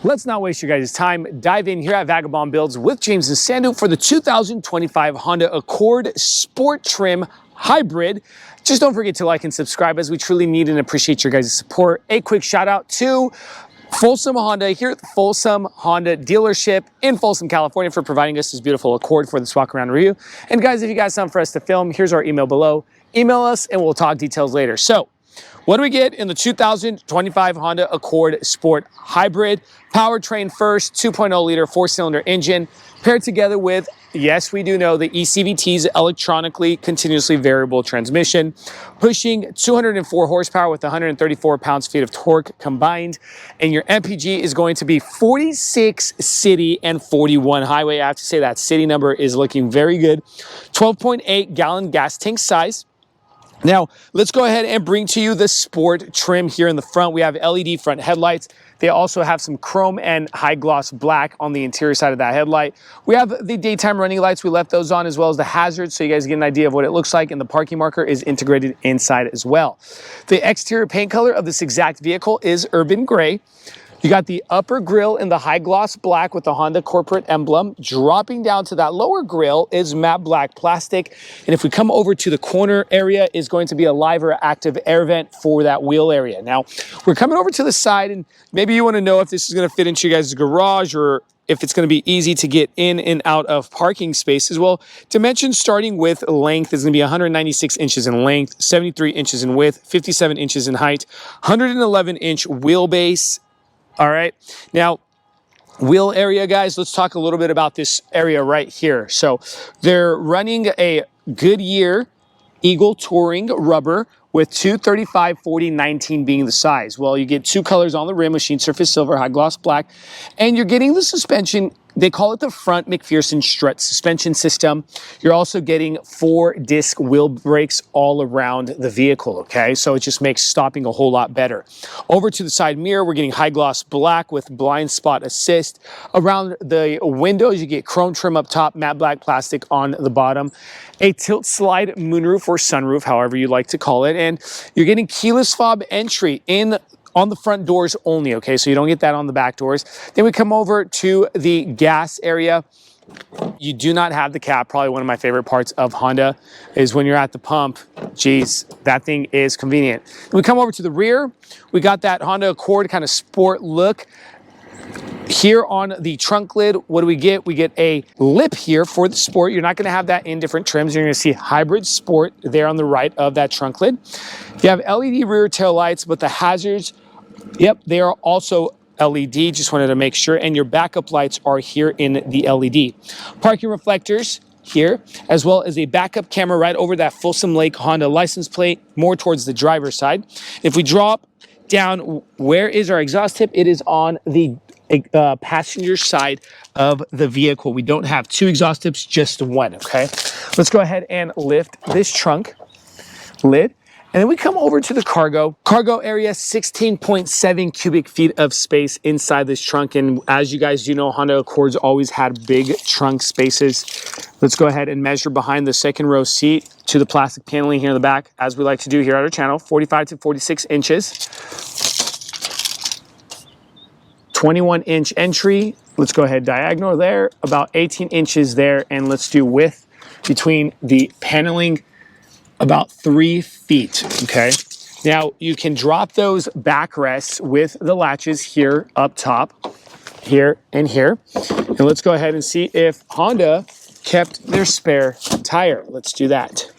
Let's not waste your guys' time. Dive in here at Vagabond Builds with James and Sandu for the 2025 Honda Accord Sport Trim Hybrid. Just don't forget to like and subscribe, as we truly need and appreciate your guys' support. A quick shout out to Folsom Honda here at the Folsom Honda dealership in Folsom, California, for providing us this beautiful Accord for this walk around review. And guys, if you got something for us to film, here's our email below. Email us and we'll talk details later. So what do we get in the 2025 Honda Accord Sport Hybrid? Powertrain first, 2.0 liter 4-cylinder engine, paired together with, yes, we do know, the eCVT's electronically continuously variable transmission, pushing 204 horsepower with 134 pounds-feet of torque combined. And your MPG is going to be 46 city and 41 highway. I have to say that city number is looking very good. 12.8 gallon gas tank size. Now, let's go ahead and bring to you the sport trim here in the front. We have LED front headlights. They also have some chrome and high gloss black on the interior side of that headlight. We have the daytime running lights. We left those on, as well as the hazards, so you guys get an idea of what it looks like. And the parking marker is integrated inside as well. The exterior paint color of this exact vehicle is urban gray. You got the upper grille in the high gloss black with the Honda corporate emblem. Dropping down to that lower grille is matte black plastic. And if we come over to the corner area, is going to be a live or active air vent for that wheel area. Now, we're coming over to the side, and maybe you want to know if this is going to fit into you guys' garage, or if it's going to be easy to get in and out of parking spaces. Well, dimensions starting with length is going to be 196 inches in length, 73 inches in width, 57 inches in height, 111-inch wheelbase. All right, now wheel area, guys, let's talk a little bit about this area right here. So they're running a Goodyear Eagle Touring rubber with 235/40/19 being the size. Well, you get two colors on the rim, machine surface silver, high gloss black, and you're getting the suspension. They call it the front McPherson strut suspension system. You're also getting 4-disc wheel brakes all around the vehicle, okay? So it just makes stopping a whole lot better. Over to the side mirror, we're getting high gloss black with blind spot assist. Around the windows, you get chrome trim up top, matte black plastic on the bottom. A tilt slide moonroof or sunroof, however you like to call it. And you're getting keyless fob entry on the front doors only, okay? So you don't get that on the back doors. Then we come over to the gas area. You do not have the cap. Probably one of my favorite parts of Honda is when you're at the pump. Geez, that thing is convenient. Then we come over to the rear. We got that Honda Accord kind of sport look. Here on the trunk lid, what do we get? We get a lip here for the sport. You're not going to have that in different trims. You're going to see hybrid sport there on the right of that trunk lid. You have LED rear tail lights, but the hazards, yep, they are also LED. Just wanted to make sure. And your backup lights are here in the LED. Parking reflectors here, as well as a backup camera right over that Folsom Lake Honda license plate, more towards the driver's side. If we drop down, where is our exhaust tip? It is on the passenger side of the vehicle. We don't have two exhaust tips, just one, okay? Let's go ahead and lift this trunk lid. And then we come over to the cargo area, 16.7 cubic feet of space inside this trunk. And as you guys do know, Honda Accords always had big trunk spaces. Let's go ahead and measure behind the second row seat to the plastic paneling here in the back, as we like to do here at our channel, 45 to 46 inches. 21-inch entry. Let's go ahead diagonal there, about 18 inches there. And let's do width between the paneling, about 3 feet, okay? Now, you can drop those backrests with the latches here up top, here and here. And let's go ahead and see if Honda kept their spare tire. Let's do that.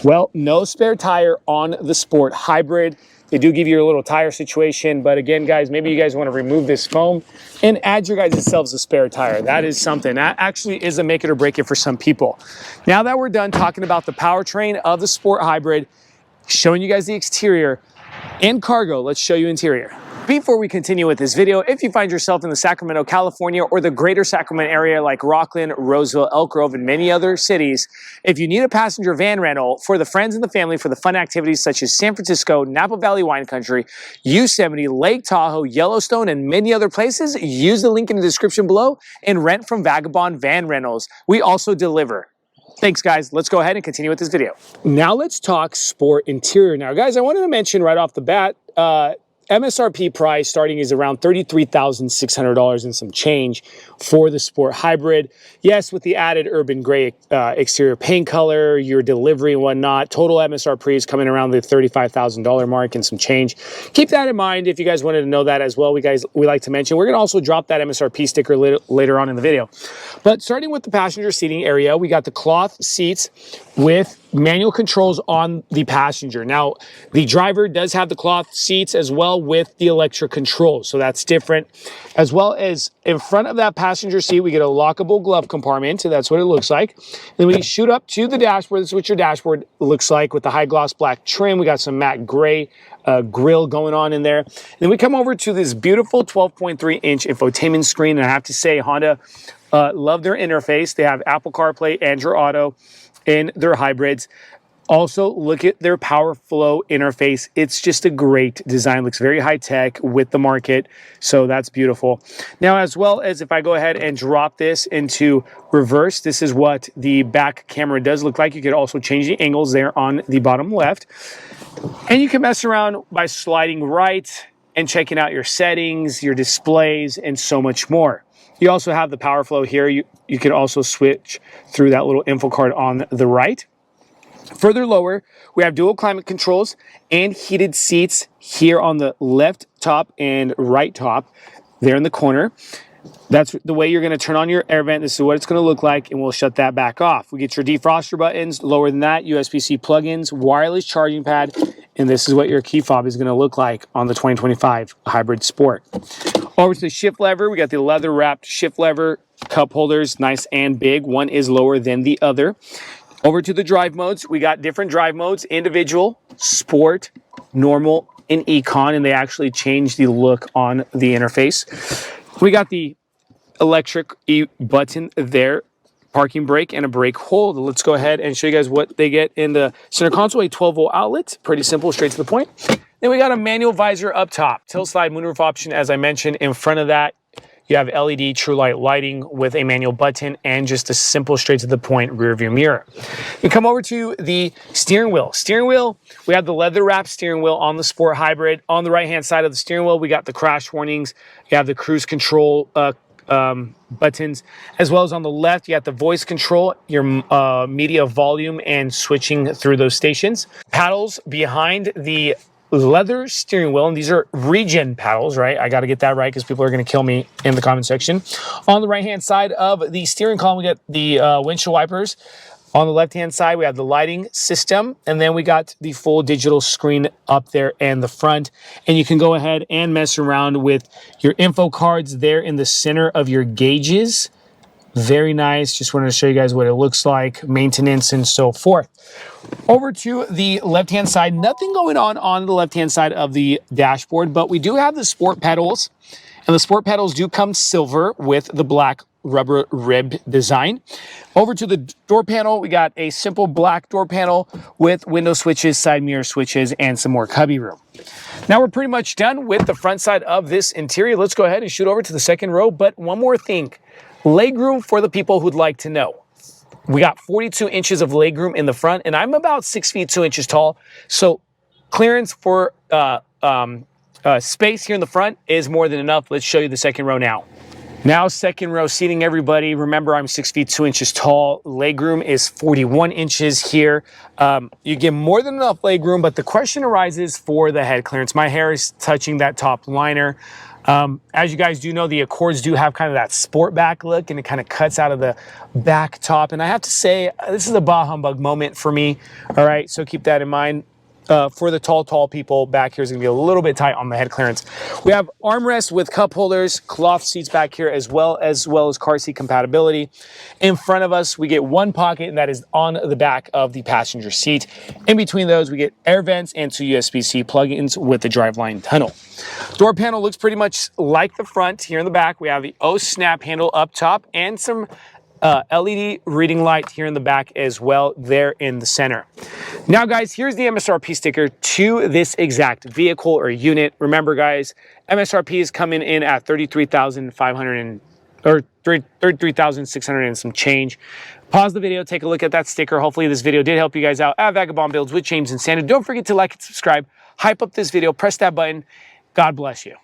Well, no spare tire on the Sport Hybrid. They do give you a little tire situation, but again, guys, maybe you guys want to remove this foam and add your guys' selves a spare tire. That is something. That actually is a make it or break it for some people. Now that we're done talking about the powertrain of the Sport Hybrid, showing you guys the exterior and cargo, let's show you interior. Before we continue with this video, if you find yourself in the Sacramento, California, or the greater Sacramento area like Rockland, Roseville, Elk Grove, and many other cities, if you need a passenger van rental for the friends and the family for the fun activities such as San Francisco, Napa Valley Wine Country, Yosemite, Lake Tahoe, Yellowstone, and many other places, use the link in the description below and rent from Vagabond Van Rentals. We also deliver. Thanks, guys. Let's go ahead and continue with this video. Now let's talk sport interior. Now, guys, I wanted to mention right off the bat, MSRP price starting is around $33,600 and some change for the Sport Hybrid. Yes, with the added urban gray exterior paint color, your delivery and whatnot, total MSRP is coming around the $35,000 mark and some change. Keep that in mind if you guys wanted to know that as well. We like to mention, we're going to also drop that MSRP sticker later on in the video. But starting with the passenger seating area, we got the cloth seats with manual controls on the passenger. Now, the driver does have the cloth seats as well with the electric controls, so that's different. As well as in front of that passenger seat, we get a lockable glove compartment, so that's what it looks like. Then we shoot up to the dashboard. This is what your dashboard looks like with the high gloss black trim. We got some matte gray grill going on in there. And then we come over to this beautiful 12.3-inch infotainment screen, and I have to say, Honda love their interface. They have Apple CarPlay, Android Auto in their hybrids. Also, look at their Power Flow interface. It's just a great design. Looks very high-tech with the market, so that's beautiful. Now, as well as if I go ahead and drop this into reverse, this is what the back camera does look like. You could also change the angles there on the bottom left. And you can mess around by sliding right and checking out your settings, your displays, and so much more. You also have the Power Flow here. You can also switch through that little info card on the right. Further lower, we have dual climate controls and heated seats here on the left top and right top there in the corner. That's the way you're going to turn on your air vent. This is what it's going to look like, and we'll shut that back off. We get your defroster buttons. Lower than that, USB-C plugins, wireless charging pad, and this is what your key fob is going to look like on the 2025 Hybrid Sport. Over to the shift lever, we got the leather-wrapped shift lever, cup holders, nice and big. One is lower than the other. Over to the drive modes, we got different drive modes: individual, sport, normal, and econ, and they actually changed the look on the interface. We got the electric button there, parking brake, and a brake hold. Let's go ahead and show you guys what they get in the center console. A 12-volt outlet, pretty simple, straight to the point. Then we got a manual visor up top, tilt slide moonroof option, as I mentioned. In front of that, you have LED true light lighting with a manual button and just a simple straight to the point rear view mirror. We come over to the steering wheel. Steering wheel, we have the leather wrapped steering wheel on the Sport Hybrid. On the right hand side of the steering wheel, we got the crash warnings. You have the cruise control buttons, as well as on the left, you got the voice control, your media volume, and switching through those stations. Paddles behind the leather steering wheel, and these are regen paddles, right? I got to get that right because people are going to kill me in the comment section. On the right hand side of the steering column, we got the windshield wipers. On the left hand side, we have the lighting system, and then we got the full digital screen up there and the front. And you can go ahead and mess around with your info cards there in the center of your gauges. Very nice. Just wanted to show you guys what it looks like, maintenance and so forth. Over to the left-hand side, nothing going on the left-hand side of the dashboard, but we do have the sport pedals, and the sport pedals do come silver with the black rubber rib design. Over to the door panel, we got a simple black door panel with window switches, side mirror switches, and some more cubby room. Now we're pretty much done with the front side of this interior. Let's go ahead and shoot over to the second row, but one more thing. Legroom for the people who'd like to know. We got 42 inches of legroom in the front, and I'm about 6 feet 2 inches tall. So clearance for space here in the front is more than enough. Let's show you the second row now. Now, second row seating, everybody. Remember, I'm 6 feet 2 inches tall. Legroom is 41 inches here. You get more than enough legroom, but the question arises for the head clearance. My hair is touching that top liner. As you guys do know, the Accords do have kind of that sport back look, and it kind of cuts out of the back top. And I have to say, this is a bah humbug moment for me. All right, so keep that in mind. For the tall people, back here is going to be a little bit tight on the head clearance. We have armrests with cup holders, cloth seats back here, as well as car seat compatibility. In front of us, we get one pocket, and that is on the back of the passenger seat. In between those, we get air vents and two USB-C plugins with the driveline tunnel. Door panel looks pretty much like the front. Here in the back, we have the O snap handle up top and some LED reading light here in the back as well, there in the center. Now, guys, here's the MSRP sticker to this exact vehicle or unit. Remember, guys, MSRP is coming in at $33,500 or $33,600 and some change. Pause the video, take a look at that sticker. Hopefully, this video did help you guys out at Vagabond Builds with James and Sandra. Don't forget to like and subscribe. Hype up this video. Press that button. God bless you.